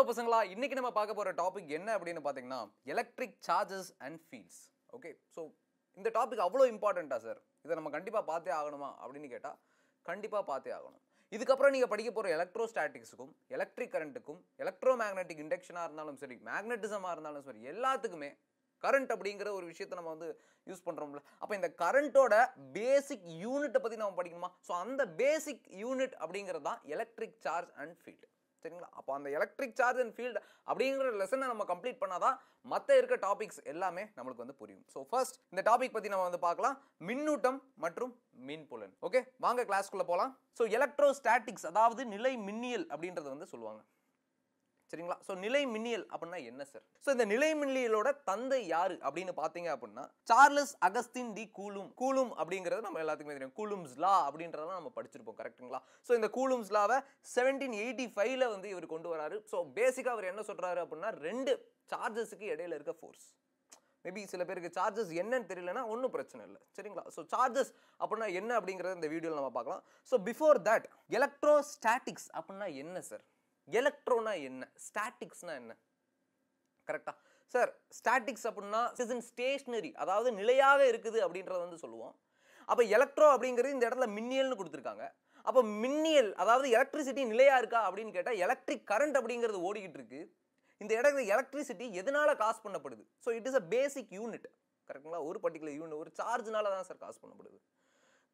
பசங்களா இன்னைக்கு நம்ம பார்க்க போற டாபிக் என்ன அப்படினு பாத்தீங்கன்னா electric charges and fields. Okay, so இந்த டாபிக் அவ்வளவு இம்பார்ட்டன்ட்டா சார், இதை நம்ம கண்டிப்பா பார்த்தே ஆகணுமா அப்படின்னு கேட்டா கண்டிப்பா பார்த்தே ஆகணும். இதுக்கப்புறம் நீங்க படிக்க போற எலக்ட்ரோஸ்டாட்டிக்ஸுக்கும் எலக்ட்ரிக் கரண்ட்டுக்கும் எலக்ட்ரோ மேக்னெட்டிக் இண்டக்ஷனா இருந்தாலும் சரி, மேக்னெட்டிசமா இருந்தாலும் சரி, எல்லாத்துக்குமே கரண்ட் அப்படிங்கிற ஒரு விஷயத்தை நம்ம வந்து யூஸ் பண்றோம்ல. அப்ப இந்த கரண்டோட பேசிக் யூனிட்டை பத்தி நம்ம படிக்கணுமா? ஸோ அந்த பேசிக் யூனிட் அப்படிங்கிறது தான் எலக்ட்ரிக் சார்ஜ் அண்ட் ஃபீல்டு. சரிங்களா? அப்போ அந்த எலக்ட்ரிக் சார்ஜ் அண்ட் ஃபீல்டு அப்படிங்கிற லெசனை நம்ம கம்ப்ளீட் பண்ணாதான் மற்ற இருக்க டாபிக்ஸ் எல்லாமே நம்மளுக்கு வந்து புரியும். ஸோ ஃபர்ஸ்ட் இந்த டாபிக் பத்தி நம்ம வந்து பார்க்கலாம், மின்னூட்டம் மற்றும் மின்புலன். ஓகே, வாங்க கிளாஸ்க்குள்ள போகலாம். ஸோ எலக்ட்ரோஸ்டாட்டிக்ஸ் அதாவது நிலை மின்னியல் அப்படின்றது வந்து சொல்லுவாங்க. சரிங்களா? ஸோ நிலை மின்னியல் அப்படின்னா என்ன சார்? ஸோ இந்த நிலை மின்னியலோட தந்தை யாரு அப்படின்னு பார்த்தீங்க அப்படின்னா Charles Augustin de Coulomb. Coulomb அப்படிங்கிறது நம்ம எல்லாத்துக்குமே தெரியும், கூலும்ஸ் லா அப்படின்றதெல்லாம் நம்ம படிச்சிருப்போம். கரெக்ட்டுங்களா? ஸோ இந்த கூலும்ஸ் லாவை 1785ல வந்து இவர் கொண்டு வராரு. ஸோ பேசிக்காக அவர் என்ன சொல்றாரு அப்படின்னா ரெண்டு சார்ஜஸுக்கு இடையில இருக்க ஃபோர்ஸ். மேபி சில பேருக்கு சார்ஜஸ் என்னன்னு தெரியலன்னா ஒன்றும் பிரச்சனை இல்லை. சரிங்களா? ஸோ சார்ஜஸ் அப்படின்னா என்ன அப்படிங்கிறத இந்த வீடியோவில் நம்ம பார்க்கலாம். ஸோ பிஃபோர் தட் எலக்ட்ரோஸ்டாட்டிக்ஸ் அப்படின்னா என்ன சார்? எலக்ட்ரோனா என்ன, ஸ்டாட்டிக்ஸ்னா என்ன? கரெக்டா சார்? ஸ்டாட்டிக்ஸ் அப்படின்னா ஸ்டேஷனரி, அதாவது நிலையாக இருக்குது அப்படின்றத வந்து சொல்லுவோம். அப்போ எலக்ட்ரோ அப்படிங்கிறது இந்த இடத்துல மின்னியல்னு கொடுத்துருக்காங்க. அப்போ மின்னியல் அதாவது எலக்ட்ரிசிட்டி நிலையா இருக்கா அப்படின்னு கேட்டால் எலக்ட்ரிக் கரண்ட் அப்படிங்கிறது ஓடிக்கிட்டு இருக்கு. இந்த இடத்துல எலக்ட்ரிசிட்டி எதனால காசு பண்ணப்படுது? So it is a basic unit. கரெக்டுங்களா? ஒரு பர்டிகுலர் யூனிட் ஒரு சார்ஜ்னால தான் சார் காசு பண்ணப்படுது.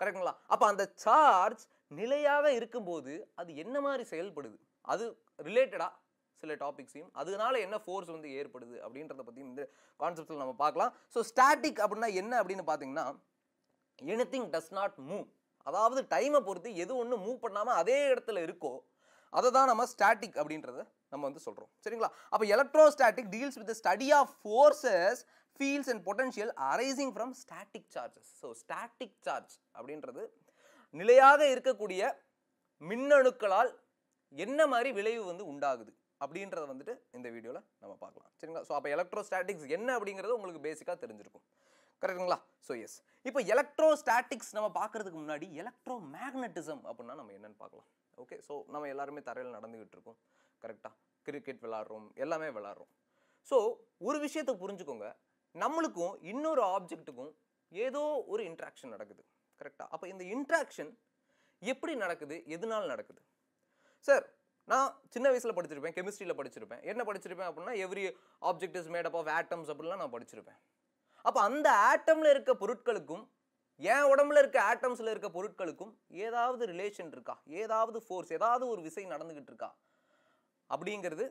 கரெக்டுங்களா? அப்போ அந்த சார்ஜ் நிலையாக இருக்கும்போது அது என்ன மாதிரி செயல்படுது, அது ரிலேட்டடா சில டாபிக்ஸையும் அதனால என்ன ஃபோர்ஸ் வந்து ஏற்படுது அப்படின்றத பற்றியும் இந்த கான்செப்ட்ல நம்ம பார்க்கலாம். ஸோ ஸ்டாட்டிக் அப்படின்னா என்ன அப்படின்னு பார்த்தீங்கன்னா எனிதிங் டஸ் நாட் மூவ், அதாவது டைமை பொறுத்து எது ஒன்று மூவ் பண்ணாமல் அதே இடத்துல இருக்கோ அதை தான் நம்ம ஸ்டாட்டிக் அப்படின்றத நம்ம வந்து சொல்கிறோம். சரிங்களா? அப்போ electrostatic deals with the study of forces, fields and potential arising from static charges. So static charge அப்படின்றது நிலையாக இருக்கக்கூடிய மின்னணுக்களால் என்ன மாதிரி விளைவு வந்து உண்டாகுது அப்படின்றத வந்துட்டு இந்த வீடியோவில் நம்ம பார்க்கலாம். சரிங்களா? ஸோ அப்போ எலக்ட்ரோஸ்டாட்டிக்ஸ் என்ன அப்படிங்கிறது உங்களுக்கு பேசிக்காக தெரிஞ்சிருக்கும். கரெக்டுங்களா? ஸோ எஸ், இப்போ எலக்ட்ரோஸ்டாட்டிக்ஸ் நம்ம பார்க்கறதுக்கு முன்னாடி எலக்ட்ரோ மேக்னட்டிசம் அப்படின்னா நம்ம என்னன்னு பார்க்கலாம். ஓகே, ஸோ நம்ம எல்லாருமே தரையில் நடந்துகிட்டு இருக்கோம். கரெக்டாக கிரிக்கெட் விளாட்றோம், எல்லாமே விளாட்றோம். ஸோ ஒரு விஷயத்தை புரிஞ்சுக்கோங்க, நம்மளுக்கும் இன்னொரு ஆப்ஜெக்ட்டுக்கும் ஏதோ ஒரு இன்ட்ராக்ஷன் நடக்குது. கரெக்டாக? அப்போ இந்த இன்ட்ராக்ஷன் எப்படி நடக்குது, எதனால் நடக்குது? சார் நான் சின்ன வயசில் படிச்சிருப்பேன், கெமிஸ்ட்ரியில் படிச்சிருப்பேன். என்ன படிச்சிருப்பேன் அப்படின்னா every object is made up of atoms அப்படிலாம் நான் படிச்சிருப்பேன். அப்போ அந்த ஆட்டமில் இருக்க பொருட்களுக்கும் என் உடம்புல இருக்க ஆட்டம்ஸில் இருக்க பொருட்களுக்கும் ஏதாவது ரிலேஷன் இருக்கா, ஏதாவது ஃபோர்ஸ், ஏதாவது ஒரு விசை நடந்துகிட்டு இருக்கா அப்படிங்கிறது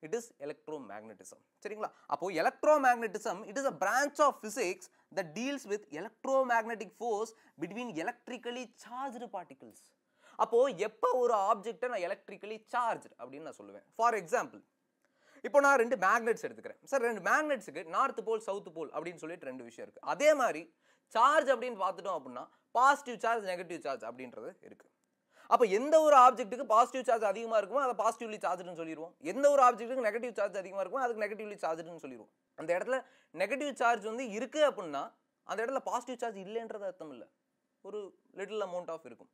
இட் இஸ் எலக்ட்ரோ மேக்னட்டிசம். சரிங்களா? அப்போ electromagnetism it is a branch of physics that deals with electromagnetic force between electrically charged particles. அப்போ எப்போ ஒரு ஆப்ஜெக்டை நான் எலக்ட்ரிக்கலி சார்ஜ் அப்படின்னு நான் சொல்லுவேன். ஃபார் எக்ஸாம்பிள் இப்போ நான் ரெண்டு மேக்னெட்ஸ் எடுத்துக்கிறேன் சார். ரெண்டு மேக்னெட்ஸுக்கு நார்த் போல் சவுத் போல் அப்படின்னு சொல்லிட்டு ரெண்டு விஷயம் இருக்கு. அதே மாதிரி சார்ஜ் அப்படின்னு பார்த்துட்டோம் அப்படின்னா பாசிட்டிவ் சார்ஜ், நெகட்டிவ் சார்ஜ் அப்படின்றது இருக்கு. அப்போ எந்த ஒரு ஆப்ஜெக்ட்டுக்கு பாசிட்டிவ் சார்ஜ் அதிகமாக இருக்குமோ அதை பாசிட்டிவ்லி சார்ஜ்னு சொல்லிடுவோம். எந்த ஒரு ஆப்ஜெக்ட்டுக்கு நெகட்டிவ் சார்ஜ் அதிகமாக இருக்குமோ அதுக்கு நெகட்டிவ்லி சார்ஜ்னு சொல்லிடுவோம். அந்த இடத்துல நெகட்டிவ் சார்ஜ் வந்து இருக்கு அப்படின்னா அந்த இடத்துல பாசிட்டிவ் சார்ஜ் இல்லைன்றது அர்த்தம் இல்லை, ஒரு லிட்டில் அமௌண்ட் ஆஃப் இருக்கும்.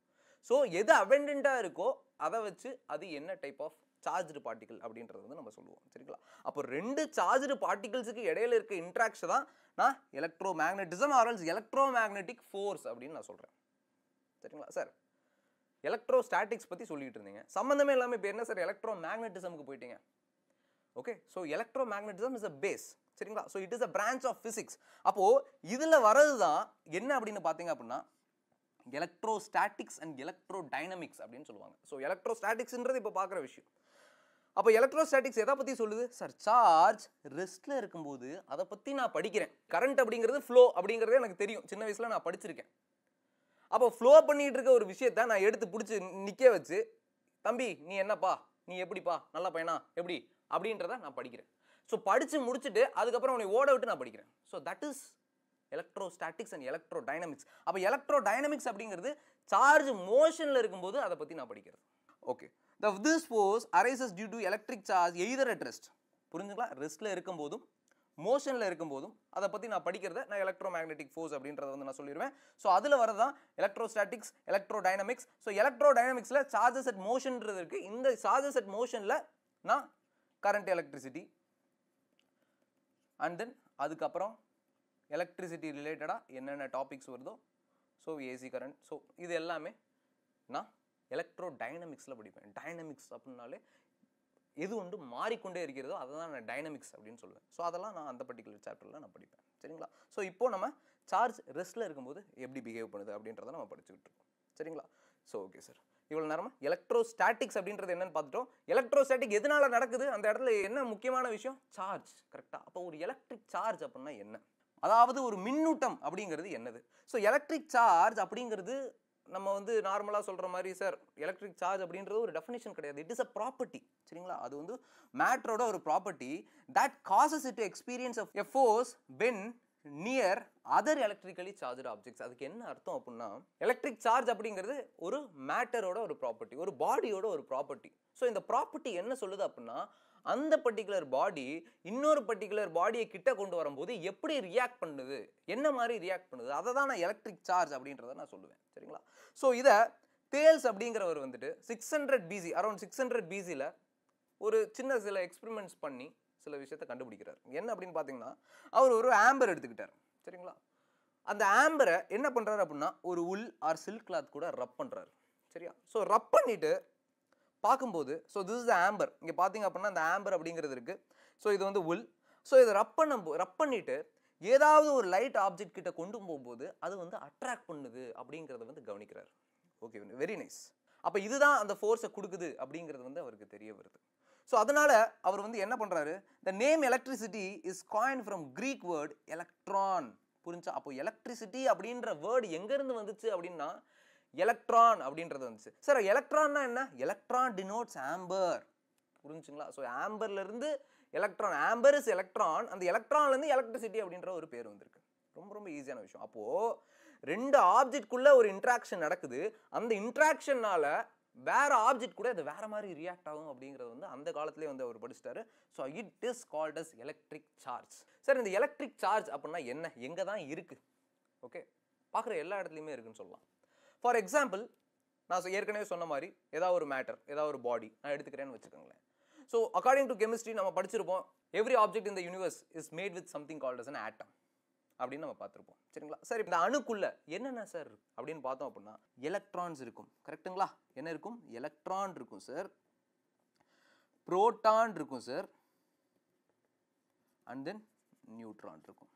ஸோ எது அபெண்டன்ட்டாக இருக்கோ அதை வச்சு அது என்ன டைப் ஆஃப் சார்ஜ்டு பார்ட்டிகல் அப்படின்றது வந்து நம்ம சொல்லுவோம். சரிங்களா? அப்போ ரெண்டு சார்ஜ்டு பார்ட்டிகல்ஸுக்கு இடையில இருக்க இன்ட்ராக்ஷன் தான் நான் electromagnetism or electromagnetic force அப்படின்னு நான் சொல்கிறேன். சரிங்களா சார்? எலக்ட்ரோஸ்டாட்டிக்ஸ் பற்றி சொல்லிட்டு இருந்தீங்க, சம்மந்தமே எல்லாமே இப்போ என்ன சார் எலக்ட்ரோ மேக்னட்டிசமுக்கு போயிட்டீங்க. Okay, so electro magnetism is a base. சரிங்களா? So it is a branch of physics. அப்போது இதில் வரது தான் என்ன அப்படின்னு பார்த்தீங்க அப்படின்னா எலக்ட்ரோஸ்டாட்டிக்ஸ் அண்ட் எலக்ட்ரோ டைனமிக்ஸ் அப்படின்னு சொல்லுவாங்க. ஸோ எலக்ட்ரோஸ்டாட்டிக்ஸ்ன்றது இப்போ பார்க்குற விஷயம். அப்போ எலக்ட்ரோஸ்டாட்டிக்ஸ் எதை பற்றி சொல்லுது சார்? சார்ஜ் ரெஸ்ட்டில் இருக்கும்போது அதை பற்றி நான் படிக்கிறேன். கரண்ட் அப்படிங்கிறது ஃப்ளோ அப்படிங்கிறது எனக்கு தெரியும், சின்ன வயசில் நான் படிச்சிருக்கேன். அப்போ ஃப்ளோ பண்ணிட்டு இருக்க ஒரு விஷயத்த நான் எடுத்து பிடிச்சி நிற்க வச்சு தம்பி நீ என்னப்பா, நீ எப்படிப்பா, நல்ல பையனா எப்படி அப்படின்றத நான் படிக்கிறேன். ஸோ படித்து முடிச்சுட்டு அதுக்கப்புறம் உன்னை ஓட விட்டு நான் படிக்கிறேன். So that is electrostatics and electro dynamics. அப்போ எலக்ட்ரோ டைனமிக்ஸ் அப்படிங்கிறது சார்ஜ் மோஷனில் இருக்கும்போது அதை பற்றி நான் படிக்கிறது. Okay, this force arises due to electric charge either at rest. புரிஞ்சுங்களா? ரெஸ்ட்டில் இருக்கும்போதும் மோஷனில் இருக்கும்போதும் அதை பற்றி நான் படிக்கிறத நான் எலக்ட்ரோ மேக்னெட்டிக் ஃபோர்ஸ் அப்படின்றத வந்து நான் சொல்லிடுவேன். ஸோ அதில் வரதான் electrostatics, electro dynamics. So electro டைனமிக்ஸில் சார்ஜஸ் அட் மோஷன்றது இருக்குது. இந்த சார்ஜஸ் அட் மோஷனில் நான் கரண்ட் எலக்ட்ரிசிட்டி அண்ட் தென் அதுக்கப்புறம் எலக்ட்ரிசிட்டி ரிலேட்டடாக என்னென்ன டாபிக்ஸ் வருதோ, ஸோ ஏசி கரண்ட், ஸோ இது எல்லாமே நான் எலக்ட்ரோ டைனமிக்ஸில் படிப்பேன். டைனமிக்ஸ் அப்படின்னாலே எது ஒன்று மாறிக்கொண்டே இருக்கிறதோ அதை தான் நான் டைனமிக்ஸ் அப்படின்னு சொல்லுவேன். ஸோ அதெல்லாம் நான் அந்த பர்டிகுலர் சாப்டரில் நான் படிப்பேன். சரிங்களா? ஸோ இப்போது நம்ம சார்ஜ் ரெஸ்ட்டில் இருக்கும்போது எப்படி பிஹேவ் பண்ணுது அப்படின்றத நம்ம படிச்சுக்கிட்டு இருக்கோம். சரிங்களா? ஸோ ஓகே சார், இவ்வளோ நேரமாக எலக்ட்ரோஸ்டாட்டிக்ஸ் அப்படின்றது என்னன்னு பார்த்துட்டோம். எலக்ட்ரோஸ்டாட்டிக் எதனால நடக்குது, அந்த இடத்துல என்ன முக்கியமான விஷயம், சார்ஜ். கரெக்டாக? அப்போ ஒரு எலக்ட்ரிக் சார்ஜ் அப்படின்னா என்ன, அதாவது ஒரு மின்னூட்டம் அப்படிங்கிறது என்னது. ஸோ எலக்ட்ரிக் சார்ஜ் அப்படிங்கிறது நம்ம வந்து நார்மலாக சொல்கிற மாதிரி சார் எலக்ட்ரிக் சார்ஜ் அப்படின்றது ஒரு டெஃபினேஷன் கிடையாது. It is a property. சரிங்களா? அது வந்து மேட்டரோட ஒரு property that causes it to experience of a force when near other electrically charged objects. அதுக்கு என்ன அர்த்தம் அப்படின்னா, எலக்ட்ரிக் சார்ஜ் அப்படிங்கிறது ஒரு மேட்டரோட ஒரு ப்ராப்பர்ட்டி, ஒரு பாடியோட ஒரு ப்ராப்பர்ட்டி. ஸோ இந்த ப்ராப்பர்ட்டி என்ன சொல்லுது அப்படின்னா, அந்த பர்டிகுலர் பாடி இன்னொரு பர்டிகுலர் பாடியை கிட்ட கொண்டு வரும்போது எப்படி ரியாக்ட் பண்ணுது, என்ன மாதிரி ரியாக்ட் பண்ணுது, அதை தான் நான் எலக்ட்ரிக் சார்ஜ் அப்படின்றத நான் சொல்லுவேன். சரிங்களா? ஸோ இதை தேல்ஸ் அப்படிங்கிறவர் வந்துட்டு 600 பிசி, அரௌண்ட் 600 பிசியில் ஒரு சில எக்ஸ்பெரிமெண்ட்ஸ் பண்ணி சில விஷயத்தை கண்டுபிடிக்கிறார். என்ன அப்படின்னு பார்த்தீங்கன்னா, அவர் ஒரு ஆம்பர் எடுத்துக்கிட்டார். சரிங்களா? அந்த ஆம்பரை என்ன பண்ணுறாரு அப்படின்னா, ஒரு உல் ஆர் சில்க் கிளாத் கூட ரப் பண்ணுறாரு. சரியா? ஸோ ரப் பண்ணிட்டு பார்க்கும்போது, so this is the Amber. இங்கே பார்த்தீங்க அப்படின்னா அந்த ஆம்பர் அப்படிங்கிறது இருக்குது. ஸோ இது வந்து உல். ஸோ இதை ரப் பண்ணிட்டு ஏதாவது ஒரு லைட் ஆப்ஜெக்ட் கிட்ட கொண்டு போகும்போது அது வந்து அட்ராக்ட் பண்ணுது அப்படிங்கிறத வந்து கவனிக்கிறார். Okay, very nice. அப்போ இதுதான் அந்த ஃபோர்ஸை கொடுக்குது அப்படிங்கிறது வந்து அவருக்கு தெரிய வருது. ஸோ அதனால அவர் வந்து என்ன பண்ணுறாரு, the name electricity is coined from Greek word electron. புரிஞ்சா? அப்போ எலக்ட்ரிசிட்டி அப்படின்ற வேர்டு எங்கேருந்து வந்துச்சு அப்படின்னா எலக்ட்ரான் அப்படின்றது வந்துச்சு. சார் எலக்ட்ரான்னா என்ன, எலக்ட்ரான் டினோட்ஸ் ஆம்பர். புரிஞ்சுங்களா? ஸோ ஆம்பர்லேருந்து எலக்ட்ரான், ஆம்பர் இஸ் எலக்ட்ரான், அந்த எலக்ட்ரான்லேருந்து எலக்ட்ரிசிட்டி அப்படின்ற ஒரு பேர் வந்திருக்கு. ரொம்ப ரொம்ப ஈஸியான விஷயம். அப்போது ரெண்டு ஆப்ஜெக்ட்குள்ளே ஒரு இன்ட்ராக்ஷன் நடக்குது, அந்த இன்ட்ராக்ஷனால வேற ஆப்ஜெக்ட் கூட அது வேற மாதிரி ரியாக்ட் ஆகும் அப்படிங்கிறது வந்து அந்த காலத்திலே வந்து அவர் படிச்சிட்டாரு. So it is called as electric charge. Sir இந்த எலக்ட்ரிக் சார்ஜ் அப்படின்னா என்ன, எங்கே தான் இருக்குது? ஓகே, பார்க்குற எல்லா இடத்துலையுமே இருக்குன்னு சொல்லலாம். ஃபார் எக்ஸாம்பிள், நான் ஏற்கனவே சொன்ன மாதிரி ஏதாவது ஒரு மேட்டர், ஏதாவது ஒரு பாடி நான் எடுத்துக்கிறேன்னு வச்சுக்கோங்களேன். ஸோ அக்கார்டிங் டு கெமிஸ்ட்ரி நம்ம படிச்சிருப்போம், every object in the universe is made with something called as an atom அப்படின்னு நம்ம பார்த்துருப்போம். சரிங்களா? சார் இந்த அணுக்குள்ள என்னென்ன சார் அப்படின்னு பார்த்தோம் அப்படின்னா எலக்ட்ரான்ஸ் இருக்கும். கரெக்டுங்களா? என்ன இருக்கும்? எலக்ட்ரான் இருக்கும் சார், புரோட்டான் இருக்கும் சார், அண்ட் தென் நியூட்ரான் இருக்கும்.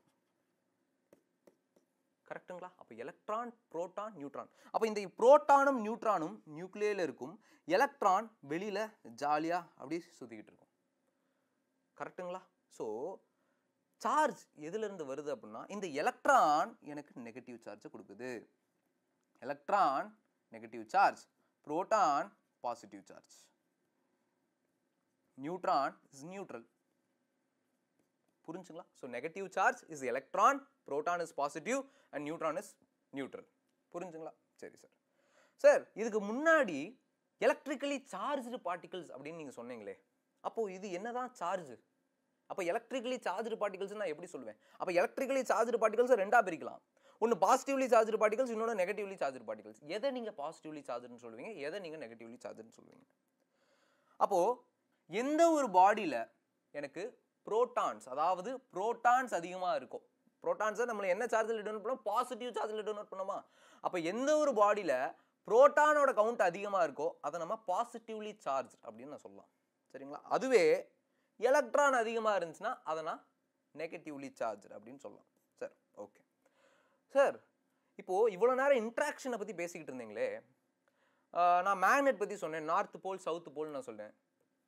கரெக்டுங்களா? அப்போ எலக்ட்ரான், புரோட்டான், நியூட்ரான். அப்போ இந்த புரோட்டானும் நியூட்ரானும் நியூக்ளியரில் இருக்கும், எலக்ட்ரான் வெளியில் ஜாலியாக அப்படி சுற்றிக்கிட்டு இருக்கும். கரெக்டுங்களா? ஸோ சார்ஜ் எதுலேருந்து வருது அப்படின்னா, இந்த எலக்ட்ரான் எனக்கு நெகட்டிவ் சார்ஜை கொடுக்குது. Electron negative charge, proton positive charge, neutron is neutral. புரிஞ்சுங்களா? So negative charge is electron, proton is positive and neutron is neutral. புரிஞ்சுங்களா? சரி சார். சார் இதுக்கு முன்னாடி எலக்ட்ரிக்கலி சார்ஜ்டு பார்ட்டிகல்ஸ் அப்படின்னு நீங்கள் சொன்னீங்களே, அப்போது இது என்னதான் சார்ஜ்? அப்போ எலக்ட்ரிக்கலி சார்ஜ்டு பார்ட்டிகல்ஸ் நான் எப்படி சொல்லுவேன்? அப்போ எலக்ட்ரிக்கலி சார்ஜ்டு பார்ட்டிகல்ஸ் ரெண்டாக பிரிக்கலாம். ஒன்று பாசிட்டிவ்லி சார்ஜ்டு பார்ட்டிகல்ஸ், இன்னொன்று நெகட்டிவ்லி சார்ஜ்டு பார்ட்டிகல்ஸ். எதை நீங்கள் பாசிட்டிவ்லி சார்ஜ்டுன்னு சொல்லுவீங்க, எதை நீங்கள் நெகட்டிவ்லி சார்ஜ்டுன்னு சொல்லுவீங்க? அப்போது எந்த ஒரு பாடியில் எனக்கு புரோட்டான்ஸ், அதாவது புரோட்டான்ஸ் அதிகமாக இருக்கும், புரோட்டான்ஸை நம்மளை என்ன சார்ஜில் டோனட் பண்ணோம், பாசிட்டிவ் சார்ஜில் டோனட் பண்ணோமா? அப்போ எந்த ஒரு பாடியில் புரோட்டானோட கவுண்ட் அதிகமாக இருக்கோ அதை நம்ம பாசிட்டிவ்லி சார்ஜ் அப்படின்னு நான் சொல்லலாம். சரிங்களா? அதுவே எலக்ட்ரான் அதிகமாக இருந்துச்சுன்னா அதை நான் நெகட்டிவ்லி சார்ஜ் அப்படின்னு சொல்லலாம். சார் ஓகே சார், இப்போது இவ்வளோ நேரம் இன்ட்ராக்ஷனை பற்றி பேசிக்கிட்டு இருந்தீங்களே, நான் மேக்னெட் பற்றி சொன்னேன், நார்த் போல் சவுத் போல் நான் சொன்னேன்.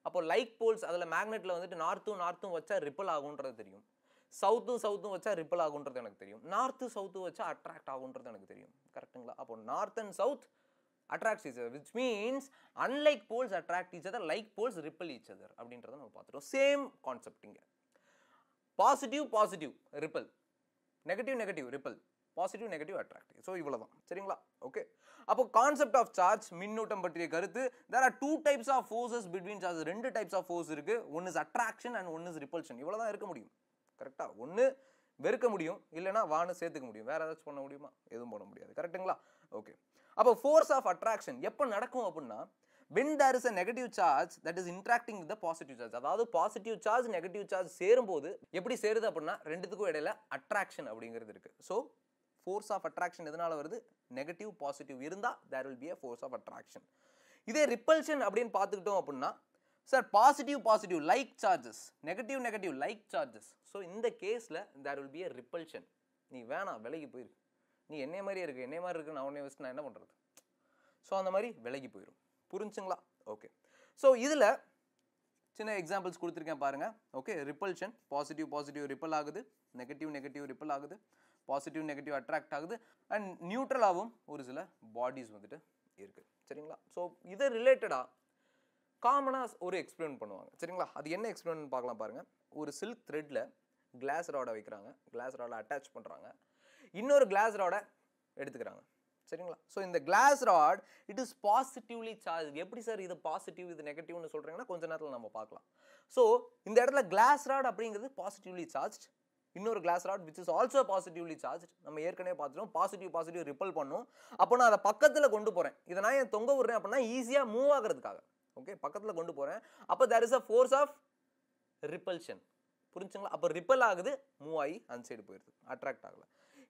அப்போ லைக் போல்ஸ், அதில் மேக்னெட்டில் வந்துட்டு நார்த்தும் வச்சா ரிப்பல் ஆகுன்றது தெரியும், சவுத்தும் வச்சா ரிப்பல் ஆகுன்றது எனக்கு தெரியும், நார்த்து வச்சா அட்ராக்ட் ஆகுன்றது எனக்கு தெரியும். கரெக்டுங்களா? அப்போ north and south attracts each other, which means unlike poles attract each other, like poles repel each other அப்படின்றத நம்ம பார்த்துட்டோம். சேம் கான்செப்ட் இங்கே. Positive ripple, negative ripple, positive negative attract. So இவ்வளோதான். சரிங்களா? ஓகே. அப்போ கான்செப்ட் ஆஃப் சார்ஜ், மின்னூட்டம் பற்றிய கருத்து. there are two types of forces between charges. ரெண்டு டைப்ஸ் ஆஃப் ஃபோர்ஸ் இருக்கு. One is attraction and one is repulsion. இவ்வளோதான் இருக்க முடியும். கரெக்டாக? ஒன்று வெறுக்க முடியும், இல்லைனா வான்னு சேர்த்துக்க முடியும். வேற ஏதாச்சும் பண்ண முடியுமா? எதுவும் பண்ண முடியாது. கரெக்டுங்களா? ஓகே. அப்போ ஃபோர்ஸ் ஆஃப் அட்ராக்ஷன் எப்போ நடக்கும் அப்படின்னா, when there is a negative charge that is interacting with the positive charge, அதாவது பாசிட்டிவ் சார்ஜ் நெகட்டிவ் சார்ஜ் சேரும்போது எப்படி சேருது அப்படின்னா ரெண்டுத்துக்கும் இடையில அட்ராக்ஷன் அப்படிங்கிறது இருக்கு. ஸோ ஃபோர்ஸ் ஆஃப் அட்ராக்ஷன் எதனால வருது? நெகட்டிவ் பாசிட்டிவ் இருந்தா there will be a force of attraction. இதே ரிப்பல்ஷன் அப்படின்னு பார்த்துக்கிட்டோம் அப்படின்னா sir positive positive like charges, negative negative like charges. So இந்த கேஸில் there will be a repulsion. நீ வேணாம் விலகி போயிரு, நீ என்னைய மாதிரியே இருக்கு, என்னைய மாதிரி இருக்கு, நான் உன்னை வச்சு நான் என்ன பண்ணுறது? ஸோ அந்த மாதிரி விலகி போயிடும். புரிஞ்சுங்களா? ஓகே. ஸோ இதில் சின்ன எக்ஸாம்பிள்ஸ் கொடுத்துருக்கேன் பாருங்க. Okay, repulsion positive positive ripple ஆகுது, நெகட்டிவ் நெகட்டிவ் ரிப்பல் ஆகுது, பாசிட்டிவ் நெகட்டிவ் அட்ராக்ட் ஆகுது, அண்ட் நியூட்ரலாகவும் ஒரு சில பாடிஸ் வந்துட்டு இருக்குது. சரிங்களா? ஸோ இதை ரிலேட்டடாக காமனாக ஒரு எக்ஸ்பிளைன் பண்ணுவாங்க. சரிங்களா? அது என்ன எக்ஸ்பிளைன் பார்க்கலாம் பாருங்கள். ஒரு சில்க் த்ரெட்டில் கிளாஸ் ராடை வைக்கிறாங்க, கிளாஸ் ராடை அட்டாச் பண்ணுறாங்க, இன்னொரு கிளாஸ் ராடை எடுத்துக்கிறாங்க. சரிங்களா? ஸோ இந்த glass rod it is positively charge. எப்படி சார் இது பாசிட்டிவ் இது நெகட்டிவ்னு சொல்கிறீங்கன்னா கொஞ்ச நேரத்தில் நம்ம பார்க்கலாம். ஸோ இந்த இடத்துல கிளாஸ் ராட் அப்படிங்கிறது பாசிட்டிவ்லி சார்ஜ், இன்னொரு glass rod which is also positively charge. நம்ம ஏற்கனவே பார்த்துட்டோம் பாசிட்டிவ் பாசிட்டிவ் ரிப்பல் பண்ணும். அப்போ நான் அதை பக்கத்தில் கொண்டு போகிறேன், இதை நான் ஏன் தொங்க விடுறேன் அப்படின்னா ஈஸியாக மூவ் ஆகிறதுக்காக. ஓகே, பக்கத்தில் கொண்டு போகிறேன், அப்போ there is a force of repulsion. புரிஞ்சுங்களா? அப்போ ரிப்பல் ஆகுது, மூவ் ஆகி அந்த சைடு போயிடுது, அட்ராக்ட் ஆகலை.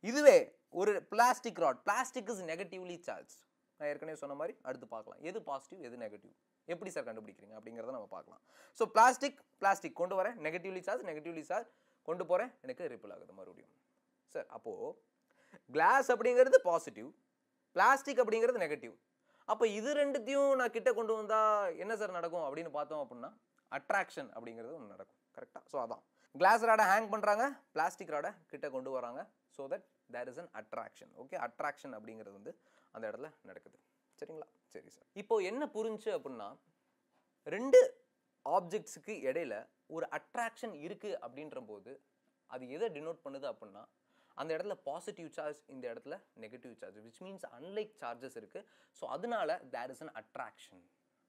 இதுவே ஒரு plastic rod, plastic is negatively charge. நான் ஏற்கனவே சொன்ன மாதிரி அடுத்து பார்க்கலாம் எது பாசிட்டிவ் எது நெகட்டிவ், எப்படி சார் கண்டுபிடிக்கிறீங்க அப்படிங்கிறத நம்ம பார்க்கலாம். ஸோ பிளாஸ்டிக் கொண்டு வரேன், நெகட்டிவ்லி சார்ஜ் கொண்டு போகிறேன், எனக்கு ரிப்பல் ஆகுது மறுபடியும். சார் அப்போது கிளாஸ் அப்படிங்கிறது பாசிட்டிவ், பிளாஸ்டிக் அப்படிங்கிறது நெகட்டிவ். அப்போ இது ரெண்டுத்தையும் நான் கிட்ட கொண்டு வந்தால் என்ன சார் நடக்கும் அப்படின்னு பார்த்தோம் அப்படின்னா அட்ராக்ஷன் அப்படிங்கிறது ஒன்று நடக்கும். கரெக்டாக? ஸோ அதான் கிளாஸ் ராடை ஹேங் பண்ணுறாங்க, பிளாஸ்டிக் ராடை கிட்ட கொண்டு வராங்க, so that there is an attraction. Okay, attraction அப்படிங்கிறது வந்து அந்த இடத்துல நடக்குது. சரிங்களா? சரி சார். இப்போ என்ன புரிஞ்சு அப்படின்னா ரெண்டு ஆப்ஜெக்ட்ஸுக்கு இடையில ஒரு அட்ராக்ஷன் இருக்கு அப்படின்ற போது அது எதை டினோட் பண்ணுது அப்படின்னா அந்த இடத்துல பாசிட்டிவ் சார்ஜ், இந்த இடத்துல negative charge, which means unlike charges இருக்கு. ஸோ அதனால தேர் இஸ் அன் அட்ராக்ஷன்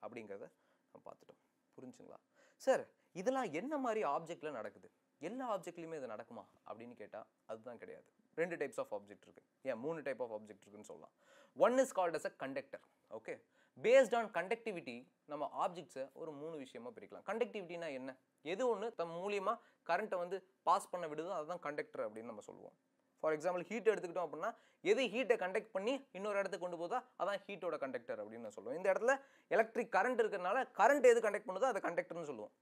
அப்படிங்கிறத நம்ம பார்த்துட்டோம். புரிஞ்சுங்களா சார்? இதெல்லாம் என்ன மாதிரி ஆப்ஜெக்ட்ல நடக்குது? எல்லா ஆப்ஜெக்ட்லையுமே இது நடக்குமா அப்படின்னு கேட்டால் அதுதான் கிடையாது. ரெண்டு டைப்ஸ் ஆஃப் ஆப்ஜெக்ட் இருக்கு, ஏன் மூணு டைப் ஆஃப் ஆப்ஜெக்ட் இருக்குன்னு சொல்லலாம். One is called as a conductor. Okay, based on conductivity நம்ம ஆப்ஜெக்ட்ஸை ஒரு மூணு விஷயமா பிரிக்கலாம். கண்டக்டிவிட்டினா என்ன? எது ஒன்று தம் மூலியமா கரண்ட்டை வந்து பாஸ் பண்ண விடுதோ அதுதான் கண்டக்டர் அப்படின்னு நம்ம சொல்லுவோம். ஃபார் எக்ஸாம்பிள் ஹீட் எடுத்துக்கிட்டோம் அப்படின்னா எது ஹீட்டை கண்டக்ட் பண்ணி இன்னொரு இடத்துக்கு கொண்டு போதா அதான் ஹீட்டோட கண்டக்டர் அப்படின்னு நான் சொல்லுவோம். இந்த இடத்துல எலக்ட்ரிக் கரண்ட் இருக்கிறதுனால கரண்ட் எது கண்டக்ட் பண்ணுதோ அதை கண்டக்டர்னு சொல்லுவோம்.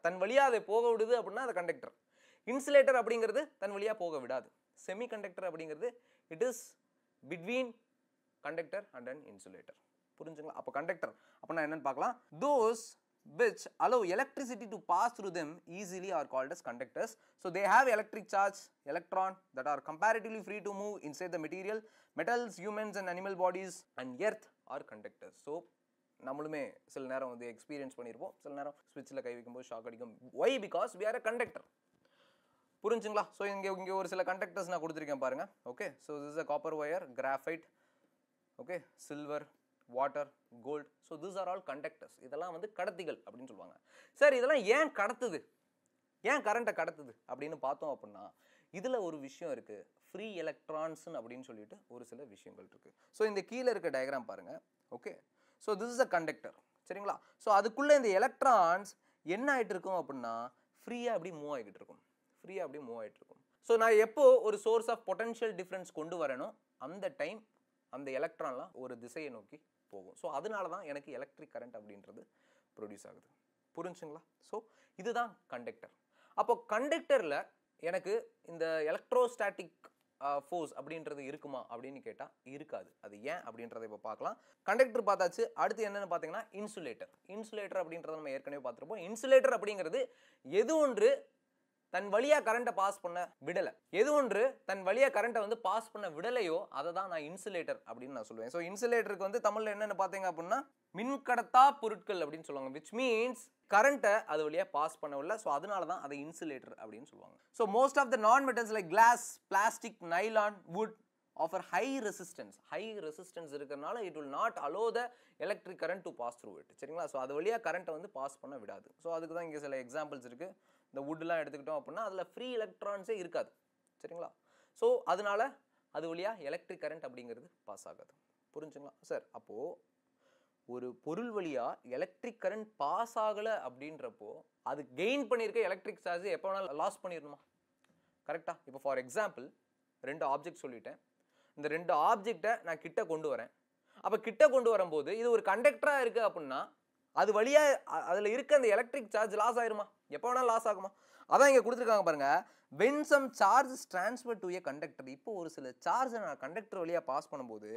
தன் வழியாக அதை போக விடுது அப்படின்னா அது கண்டக்டர். இன்சுலேட்டர் அப்படிங்கிறது தன் வழியாக போக விடாது. செமி கண்டக்டர் அப்படிங்கிறது it is between conductor and an insulator. புரிஞ்சுங்களா? அப்போ கண்டக்டர் அப்படின்னா என்னன்னு பார்க்கலாம். Those which allow electricity to pass through them easily are called as conductors. So they have electric charge, electron that are comparatively free to move inside the material. Metals, humans and animal bodies and earth are conductors. So நம்மளுமே சில நேரம் வந்து experience பண்ணியிருப்போம், சில நேரம் ஸ்விட்சில் கை வைக்கும்போது shock அடிக்கும். why? because we are a conductor. புரிஞ்சுங்களா? ஸோ இங்கே ஒரு சில கண்டக்டர்ஸ் நான் கொடுத்துருக்கேன் பாருங்க. Okay, so this is a copper wire, graphite, okay, silver, water, gold. So this are all conductors. இதெல்லாம் வந்து கடத்திகள் அப்படின்னு சொல்லுவாங்க. சார் இதெல்லாம் ஏன் கடத்துது, ஏன் கரண்ட்டை கடத்துது அப்படின்னு பார்த்தோம் அப்படின்னா இதில் ஒரு விஷயம் இருக்குது, ஃப்ரீ எலக்ட்ரான்ஸ் அப்படின்னு சொல்லிட்டு ஒரு சில விஷயங்கள் இருக்குது. ஸோ இந்த கீழே இருக்க டயக்ராம் பாருங்க. Okay, so this is a conductor. சரிங்களா? ஸோ அதுக்குள்ளே இந்த எலக்ட்ரான்ஸ் என்ன ஆகிட்டு இருக்கும் அப்படின்னா ஃப்ரீயாக அப்படி மூவ் ஆகிட்டு இருக்கும், ஃப்ரீயாக அப்படி மூவ் ஆகிட்டு இருக்கும். ஸோ நான் எப்போ ஒரு சோர்ஸ் ஆஃப் பொட்டன்ஷியல் டிஃப்ரென்ஸ் கொண்டு வரணும் அந்த டைம் அந்த எலக்ட்ரான்லாம் ஒரு திசையை நோக்கி போகும். ஸோ அதனால தான் எனக்கு எலக்ட்ரிக் கரண்ட் அப்படின்றது ப்ரொடியூஸ் ஆகுது. புரிஞ்சுங்களா? ஸோ இதுதான் கண்டக்டர். அப்போ கண்டக்டரில் எனக்கு இந்த எலக்ட்ரோஸ்டாட்டிக் ஃபோர்ஸ் அப்படின்றது இருக்குமா அப்படின்னு கேட்டால் இருக்காது. அது ஏன் அப்படின்றத இப்போ பார்க்கலாம். கண்டக்டர் பார்த்தாச்சு. அடுத்து என்னன்னு பார்த்தீங்கன்னா இன்சுலேட்டர். இன்சுலேட்டர் அப்படின்றத நம்ம ஏற்கனவே பார்த்துருப்போம். இன்சுலேட்டர் அப்படிங்கிறது எது ஒன்று தன் வழியாக கரண்ட்டை பாஸ் பண்ண விடலை, எது ஒன்று தன் வழியாக கரண்ட்டை வந்து பாஸ் பண்ண விடலையோ அதை தான் நான் இன்சுலேட்டர் அப்படின்னு நான் சொல்லுவேன். ஸோ இன்சுலேட்டருக்கு வந்து தமிழில் என்னென்னு பார்த்தீங்க அப்படின்னா மின்கடத்தா பொருட்கள் அப்படின்னு சொல்லுவாங்க. விச் மீன்ஸ் கரண்ட்டை அது வழியாக பாஸ் பண்ணவில்லை. ஸோ அதனால தான் அதை இன்சுலேட்டர் அப்படின்னு சொல்லுவாங்க. So most of the non metals like glass, plastic, nylon, wood offer high resistance. High resistance இருக்கிறனால it will not allow the electric current to pass through it. சரிங்களா? ஸோ அது வழியாக கரண்ட்டை வந்து பாஸ் பண்ண விடாது. ஸோ அதுக்கு தான் இங்கே சில எக்ஸாம்பிள்ஸ் இருக்குது. இந்த வுட்லாம் எடுத்துக்கிட்டோம் அப்படின்னா அதில் ஃப்ரீ எலக்ட்ரான்ஸே இருக்காது. சரிங்களா? ஸோ அதனால அது வழியாக எலக்ட்ரிக் கரண்ட் அப்படிங்கிறது பாஸ் ஆகாது. புரிஞ்சுங்களா சார்? அப்போது ஒரு பொருள் வழியா எலக்ட்ரிக் கரண்ட் பாஸ் ஆகல அப்படின்றப்போ அது கெயின் பண்ணியிருக்க எலக்ட்ரிக் சார்ஜ் எப்போ வேணாலும் லாஸ் பண்ணிடணுமா? கரெக்டா? இப்போ ஃபார் எக்ஸாம்பிள் 2 ஆப்ஜெக்ட் சொல்லிட்டேன். இந்த 2 ஆப்ஜெக்டை நான் கிட்ட கொண்டு வரேன். அப்போ கிட்ட கொண்டு வரும்போது இது ஒரு கண்டக்டரா இருக்கு அப்படின்னா அது வழியா அதுல இருக்க அந்த எலக்ட்ரிக் சார்ஜ் லாஸ் ஆயிருமா? எப்போ வேணாலும் லாஸ் ஆகுமா? அதான் இங்க கொடுத்துருக்காங்க பாருங்க. when some charge is transferred to a conductor, இப்போ ஒரு சில சார்ஜ் நான் கண்டக்டர் வழியா பாஸ் பண்ணும்போது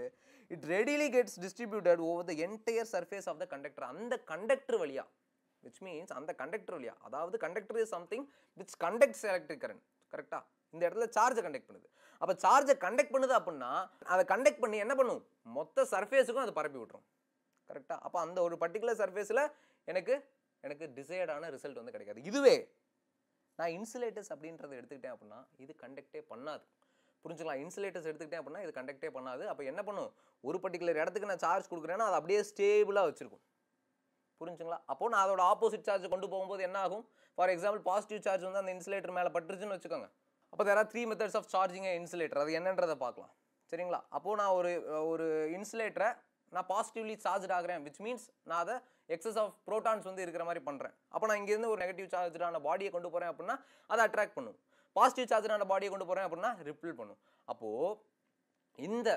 it readily gets distributed over the entire surface of the conductor. அந்த கண்டக்டர் வழியா, which means அந்த கண்டக்டர் வழியா, அதாவது conductor is something which conducts electric current. கரெக்டா? இந்த இடத்துல சார்ஜை கண்டக்ட் பண்ணுது. அப்ப சார்ஜை கண்டக்ட் பண்ணுது அப்படின்னா அதை கண்டக்ட் பண்ணி என்ன பண்ணும்? மொத்த சர்ஃபேஸுக்கும் அது பரப்பி விட்டுரும். கரெக்டா? அப்ப அந்த ஒரு பர்டிகுலர் சர்ஃபேஸ்ல எனக்கு டிசைர்டான ரிசல்ட் வந்து கிடைக்காது. இதுவே நான் இன்சுலேட்டர்ஸ் அப்படின்றத எடுத்துக்கிட்டேன் அப்படின்னா இது கண்டக்டே பண்ணாது. புரிஞ்சுக்கலாம்? இன்சுலேட்டர்ஸ் எடுத்துக்கிட்டேன் அப்படின்னா இது கண்டக்டே பண்ணாது. அப்போ என்ன பண்ணும்? ஒரு பர்டிகுலர் இடத்துக்கு நான் சார்ஜ் கொடுக்குறேன்னா அது அப்படியே ஸ்டேபிளாக வச்சிருக்கும். புரிஞ்சுங்களா? அப்போ நான் அதோட ஆப்போசிட் சார்ஜ் கொண்டு போகும்போது என்ன ஆகும்? ஃபார் எக்ஸாம்பிள் பாசிட்டிவ் சார்ஜ் வந்து அந்த இன்சுலேட்டர் மேலே பட்டுருச்சுன்னு வச்சுக்கோங்க. அப்போ there are 3 methods of charging insulator. அது என்னன்றதை பார்க்கலாம். சரிங்களா? அப்போது நான் ஒரு இன்சுலேட்டரை நான் பாசிட்டிவ்லி சார்ஜ் ஆகிறேன், விச் மீன்ஸ் நான் அதை எக்ஸஸ் ஆஃப் ப்ரோட்டான்ஸ் வந்து இருக்கிற மாதிரி பண்ணுறேன். அப்போ நான் இங்கேருந்து ஒரு நெகட்டிவ் சார்ஜான பாடியை கொண்டு போகிறேன் அப்படின்னா அதை அட்ராக்ட் பண்ணும். பாசிட்டிவ் சார்ஜான பாடியை கொண்டு போகிறேன் அப்படின்னா ரிப்பிள் பண்ணும். அப்போது இந்த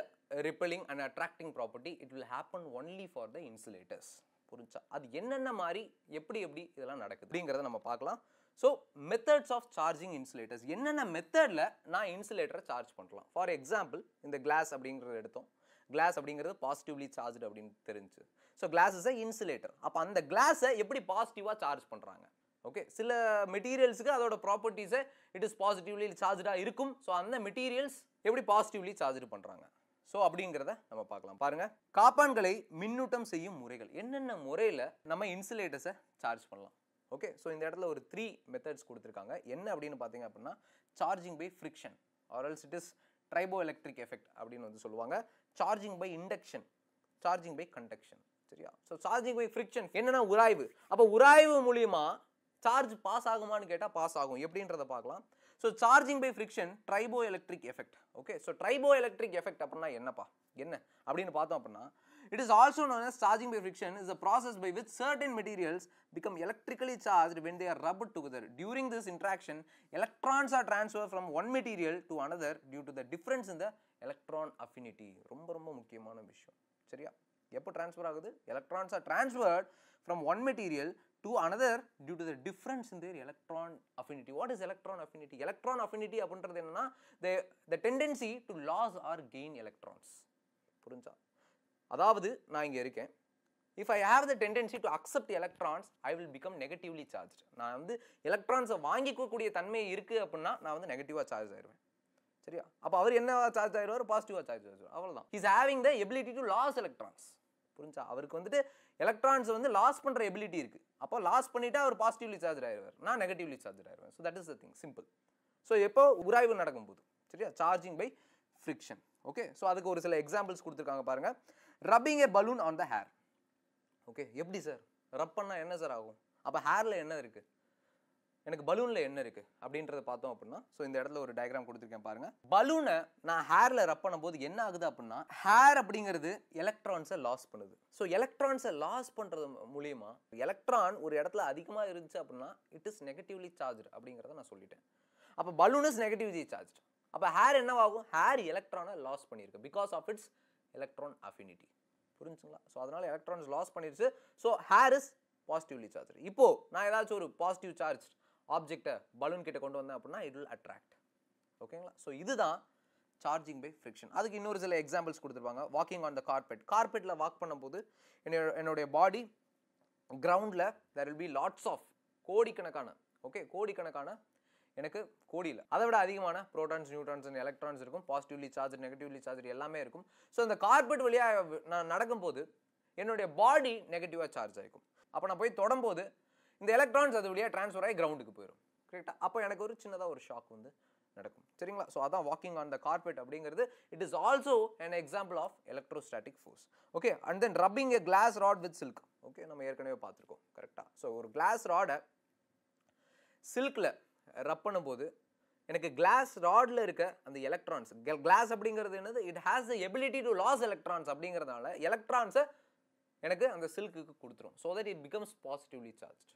repelling and attracting property it will happen only for the insulators. புரிஞ்சா? அது என்னென்ன மாதிரி எப்படி இதெல்லாம் நடக்குது அப்படிங்கிறத நம்ம பார்க்கலாம். So methods of charging insulators, என்னென்ன மெத்தடில் நான் இன்சுலேட்டரை சார்ஜ் பண்ணலாம். ஃபார் எக்ஸாம்பிள் இந்த கிளாஸ் அப்படிங்கிறத எடுத்தோம். கிளாஸ் அப்படிங்கிறது பாசிட்டிவ்லி சார்ஜ் அப்படின்னு தெரிஞ்சு. So glass is a insulator. அப்போ அந்த கிளாஸை எப்படி பாசிட்டிவாக சார்ஜ் பண்ணுறாங்க? ஓகே, சில மெட்டீரியல்ஸுக்கு அதோட ப்ராப்பர்ட்டிஸை இட் இஸ் பாசிட்டிவ்லி சார்ஜாக இருக்கும். ஸோ அந்த மெட்டீரியல்ஸ் எப்படி பாசிட்டிவ்லி சார்ஜ் பண்ணுறாங்க ஸோ அப்படிங்கிறத நம்ம பார்க்கலாம். பாருங்க, காப்பான்களை மின்னூட்டம் செய்யும் முறைகள். என்னென்ன முறையில் நம்ம இன்சுலேட்டர்ஸை சார்ஜ் பண்ணலாம்? ஓகே, ஸோ இந்த இடத்துல ஒரு 3 மெத்தட்ஸ் கொடுத்துருக்காங்க. என்ன அப்படின்னு பார்த்தீங்க அப்படின்னா charging by friction or else it is triboelectric effect அப்படின்னு வந்து சொல்லுவாங்க. Charging by induction, charging by conduction. சரியா? ஸோ சார்ஜிங் பை ஃப்ரிக்ஷன் என்னன்னா உராய்வு. அப்போ உராய்வு மூலியமா சார்ஜ் பாஸ் ஆகுமான்னு கேட்டால் பாஸ் ஆகும். எப்படின்றத பார்க்கலாம். So charging by friction triboelectric effect. Okay, so triboelectric effect அப்படின்னா என்ன அப்படின்னு பார்த்தோம் அப்படின்னா it is also known as charging by friction is a process by which certain materials become electrically charged when they are rubbed together. During this interaction, electrons are transferred from one material to another due to the difference in the electron affinity. ரொம்ப முக்கியமான விஷயம். சரியா? எப்போ transfer ஆகுது? electrons are transferred from one material to another due to the difference in their electron affinity. What is electron affinity? Electron affinity அப்படின்றது என்னன்னா the tendency to lose or gain electrons. புரிஞ்சா? அதாவது நான் இங்கே இருக்கேன். If I have the tendency to accept electrons I will become negatively charge. நான் வந்து எலக்ட்ரான்ஸை வாங்கிக்கக்கூடிய தன்மை இருக்குது அப்படின்னா நான் வந்து நெகட்டிவாக சார்ஜ் ஆயிடுவேன். சரியா? அப்போ அவர் என்ன சார்ஜ் ஆயிடுவார்? பாசிட்டிவாக சார்ஜ் ஆயிடுவார். அவ்வளோதான். Is having the ability to loss electrons. புரிஞ்சா? அவருக்கு வந்துட்டு எலக்ட்ரான்ஸ் வந்து லாஸ் பண்ணுற எபிலிட்டி இருக்குது. அப்போ லாஸ் பண்ணிவிட்டு அவர் பாசிட்டிவ்லி சார்ஜ் ஆயிடுவார், நான் நெகட்டிவ்லி சார்ஜ் ஆயிடுவேன். So that is the thing, simple. ஸோ எப்போ உராய்வு நடக்கும்போது. சரியா? Charging by friction. Okay, so அதுக்கு ஒரு சில எக்ஸாம்பிள்ஸ் கொடுத்துருக்காங்க பாருங்க. Rubbing a balloon on the hair. Okay, எப்படி சார் ரப் பண்ணால் என்ன சார் ஆகும்? அப்போ ஹேரில் என்ன இருக்குது, எனக்கு பலூனில் என்ன இருக்குது அப்படின்றத பார்த்தோம் அப்படின்னா, ஸோ இந்த இடத்துல ஒரு டயக்ராம் கொடுத்துருக்கேன் பாருங்கள். பலூனை நான் ஹேரில் ரப் பண்ணும்போது என்ன ஆகுது அப்படின்னா ஹேர் அப்படிங்கிறது எலக்ட்ரான்ஸை லாஸ் பண்ணுது. ஸோ எலக்ட்ரான்ஸை லாஸ் பண்ணுறது மூலியமா எலக்ட்ரான் ஒரு இடத்துல அதிகமாக இருந்துச்சு அப்படின்னா இட் இஸ் நெகட்டிவ்லி சார்ஜ் அப்படிங்கிறத நான் சொல்லிட்டேன். அப்போ பலூன் இஸ் நெகட்டிவ்லி சார்ஜ். அப்போ ஹேர் என்னவாகும்? ஹேர் எலக்ட்ரானை லாஸ் பண்ணியிருக்கு because of its electron affinity. புரிஞ்சுங்களா? ஸோ அதனால எலக்ட்ரான்ஸ் லாஸ் பண்ணிருச்சு. So hair is positively charge. இப்போ நான் ஏதாச்சும் ஒரு பாசிட்டிவ் சார்ஜ் ஆப்ஜெக்டை பலூன் கிட்ட கொண்டு வந்தேன் அப்படின்னா இட் வில் அட்ராக்ட். ஓகேங்களா? ஸோ இதுதான் சார்ஜிங் பை ஃப்ரிக்ஷன். அதுக்கு இன்னொரு சில எக்ஸாம்பிள்ஸ் கொடுத்துருப்பாங்க. Walking on the carpet. கார்பெட்டில் வாக் பண்ணும்போது என்னுடைய பாடி கிரவுண்டில் there will be lots of கோடிக்கணக்கான எனக்கு கோடியில் அதை விட அதிகமான ப்ரோட்டான்ஸ், நியூட்ரான்ஸ் அண்ட் எலக்ட்ரான்ஸ் இருக்கும். பாசிட்டிவ்லி சார்ஜ், நெகட்டிவ்லி சார்ஜ் எல்லாமே இருக்கும். ஸோ இந்த கார்பெட் வழியாக நான் நடக்கும்போது என்னுடைய பாடி நெகட்டிவாக சார்ஜ் ஆகிக்கும். அப்போ நான் போய் தொடும்போது இந்த எலக்ட்ரான்ஸ் அது வழியாக ட்ரான்ஸ்ஃபர் ஆகி கிரவுண்டுக்கு போயிடும். கரெக்டாக? அப்போ எனக்கு ஒரு சின்னதாக ஒரு ஷாக் வந்து நடக்கும். சரிங்களா? ஸோ அதான் வாக்கிங் ஆன் த கார்பெட் அப்படிங்கிறது. It is also an example of electrostatic force. Okay, and then rubbing a glass rod with silk. Okay, நம்ம ஏற்கனவே பார்த்துருக்கோம். கரெக்டாக? ஸோ ஒரு கிளாஸ் ராடை சில்கில் ரப் பண்ணும்போது எனக்கு கிளாஸ் ராட்ல இருக்க அந்த எலக்ட்ரான்ஸ், கிளாஸ் அப்படிங்கிறது என்னது? It has the ability to loss electrons அப்படிங்கிறதுனால எலக்ட்ரான்ஸை எனக்கு அந்த சில்க்குக்கு கொடுத்துரும். So that it becomes positively charged.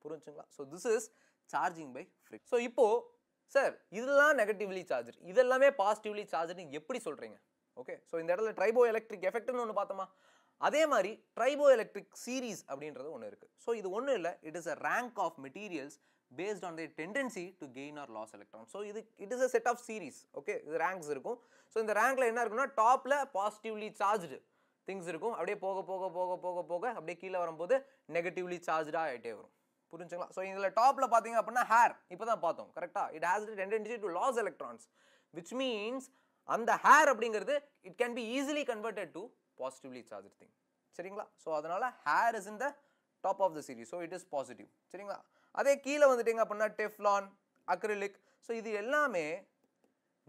புரிஞ்சுங்களா? So this is charging by friction. So இப்போ சார் இதெல்லாம் நெகட்டிவ்லி சார்ஜ், இதெல்லாமே பாசிட்டிவ்லி சார்ஜ்னு எப்படி சொல்றீங்க? ஓகே, ஸோ இந்த இடத்துல ட்ரைபோ எலக்ட்ரிக் எஃபெக்ட்னு ஒன்று பார்த்தோமா, அதே மாதிரி ட்ரைபோ எலக்ட்ரிக் சீரீஸ் அப்படின்றது ஒன்று இருக்கு. ஸோ இது ஒன்றும் இல்லை, it is a rank of materials based on their tendency to gain or loss electrons. So it is a set of series. Okay, இது ரேங்க்ஸ் இருக்கும். ஸோ இந்த ரேங்க்ல என்ன இருக்குன்னா டாப்ல பாசிட்டிவ்லி சார்ஜ்டு திங்ஸ் இருக்கும், அப்படியே போக போக போக போக போக அப்படியே கீழே வரும்போது நெகட்டிவ்லி சார்ஜா ஆகிட்டே வரும். புரிஞ்சுங்களா? ஸோ இதில் டாப்ல பார்த்தீங்க அப்படின்னா ஹேர் இப்போ தான் பார்த்தோம் கரெக்டா, it has the tendency to loss electrons, which means அந்த ஹேர் அப்படிங்கிறது it can be easily converted to positively charge thing. சரிங்களா? ஸோ அதனால hair is in the top of the series, so it is positive. சரிங்களா? அதே கீழே வந்துட்டீங்க அப்படின்னா Teflon, acrylic, so இது எல்லாமே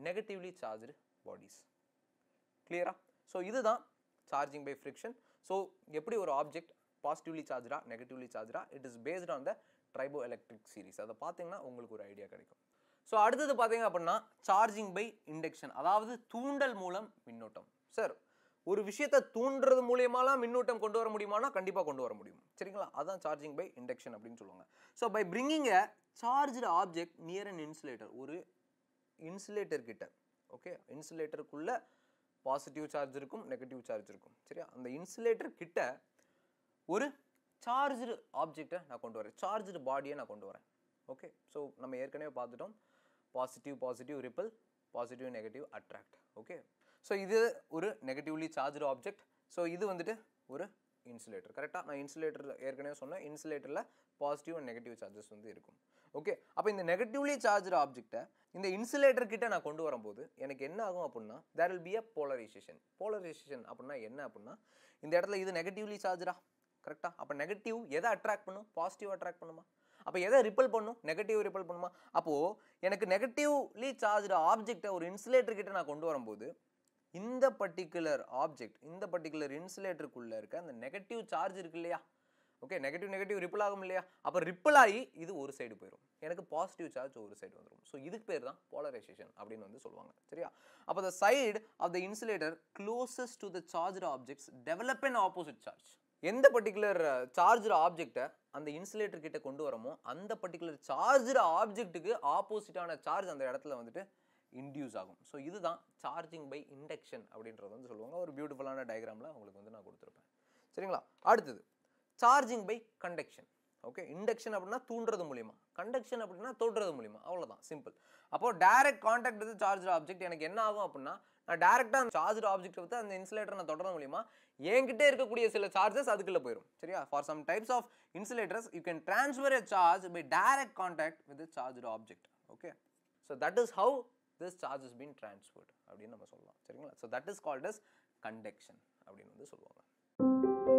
நெகட்டிவ்லி சார்ஜ்டு பாடிஸ். கிளியரா? ஸோ இதுதான் சார்ஜிங் பை ஃப்ரிக்ஷன். ஸோ எப்படி ஒரு ஆப்ஜெக்ட் பாசிட்டிவ்லி சார்ஜா நெகட்டிவ்லி சார்ஜா, it is based on the triboelectric series. அதை பார்த்தீங்கன்னா உங்களுக்கு ஒரு ஐடியா கிடைக்கும். ஸோ அடுத்தது பார்த்தீங்க அப்படின்னா சார்ஜிங் பை இண்டக்ஷன், அதாவது தூண்டல் மூலம் மின்னோட்டம். சார் ஒரு விஷயத்தை தூண்டுறது மூலியமாலாம் மின்னூட்டம் கொண்டு வர முடியுமானா கண்டிப்பாக கொண்டு வர முடியும். சரிங்களா? அதான் சார்ஜிங் பை இண்டக்ஷன் அப்படின்னு சொல்லுவாங்க. So by bringing a charged object near an insulator, ஒரு இன்சுலேட்டர் கிட்ட, ஓகே, இன்சுலேட்டருக்குள்ள பாசிட்டிவ் சார்ஜ் இருக்கும், நெகட்டிவ் சார்ஜ் இருக்கும். சரியா? அந்த இன்சுலேட்டர் கிட்ட ஒரு சார்ஜ்டு ஆப்ஜெக்டை நான் கொண்டு வரேன், சார்ஜ்டு பாடியை நான் கொண்டு வரேன். ஓகே, ஸோ நம்ம ஏற்கனவே பார்த்துட்டோம் positive positive ripple, positive negative attract. Okay, so இது ஒரு நெகட்டிவ்லி சார்ஜ்டு ஆப்ஜெக்ட். ஸோ இது வந்துட்டு ஒரு இன்சுலேட்டர். கரெக்டாக நான் இன்சுலேட்டர் ஏற்கனவே சொன்னேன், இன்சுலேட்டரில் பாசிட்டிவ் அண்ட் நெகட்டிவ் சார்ஜஸ் வந்து இருக்கும். ஓகே, அப்போ இந்த நெகட்டிவ்லி சார்ஜ்டு ஆப்ஜெக்டை இந்த இன்சுலேட்டர் கிட்ட நான் கொண்டு வரும்போது எனக்கு என்ன ஆகும் அப்படின்னா there will be a polarization. Polarization அப்படின்னா என்ன அப்படின்னா இந்த இடத்துல இது நெகட்டிவ்லி சார்ஜா, கரெக்டாக? அப்போ நெகட்டிவ் எதை அட்ராக்ட் பண்ணும்? பாசிட்டிவ் அட்ராக்ட் பண்ணுமா? அப்போ எதை ரிப்பல் பண்ணும்? நெகட்டிவ் ரிப்பல் பண்ணுமா? அப்போது எனக்கு நெகட்டிவ்லி சார்ஜ்டு ஆப்ஜெக்டை ஒரு இன்சுலேட்டர் கிட்ட நான் கொண்டு வரும்போது இந்த பர்டிகுலர் ஆப்ஜெக்ட், இந்த பர்டிகுலர் இன்சுலேட்டருக்குள்ள இருக்க அந்த நெகட்டிவ் சார்ஜ் இருக்கு இல்லையா, ஓகே, நெகட்டிவ் நெகட்டிவ் ரிப்பல் ஆகும் இல்லையா, அப்போ ரிப்பல் ஆகி இது ஒரு சைடு போயிடும், எனக்கு பாசிட்டிவ் சார்ஜ் ஒரு சைடு வந்துடும். ஸோ இதுக்கு பேர் தான் போலரைசேஷன் அப்படின்னு வந்து சொல்லுவாங்க. சரியா? அப்போ the side of the insulator closest to the charged objects develop an opposite charge. எந்த பர்டிகுலர் சார்ஜ்டு ஆப்ஜெக்டை அந்த இன்சுலேட்டர் கிட்ட கொண்டு வரமோ அந்த பர்டிகுலர் சார்ஜ்டு ஆப்ஜெக்ட்டுக்கு ஆப்போசிட்டான சார்ஜ் அந்த இடத்துல வந்துட்டு இன்டியூஸ் ஆகும். ஸோ இதுதான் சார்ஜிங் பை இண்டக்ஷன் அப்படின்றது வந்து சொல்லுவாங்க. ஒரு பியூட்டிஃபுல்லான டயக்ராமில் உங்களுக்கு வந்து நான் கொடுத்துருப்பேன். சரிங்களா? அடுத்தது charging by conduction. Okay, induction அப்படின்னா தூண்டுறது மூலியமா, கண்டக்ஷன் அப்படின்னா தோன்றது மூலியமா, அவ்வளோதான், சிம்பிள். அப்போ direct contact with charged object எனக்கு என்ன ஆகும் அப்படின்னா நான் டைரக்டாக அந்த சார்ஜ்டு ஆப்ஜெக்ட் வந்து அந்த இன்சுலேட்டர் நான் தொடறது மூலியமா என்கிட்ட இருக்கக்கூடிய சில சார்ஜஸ் அதுக்குள்ள போயிடும். சரியா? For some types of insulators you can transfer a charge by direct contact with charged object. Okay, so that is how this charge has been transferred அப்படின்னு நம்ம சொல்லலாம். சரிங்களா? so that is called as conduction அப்படின்னு வந்து சொல்லுவாங்க.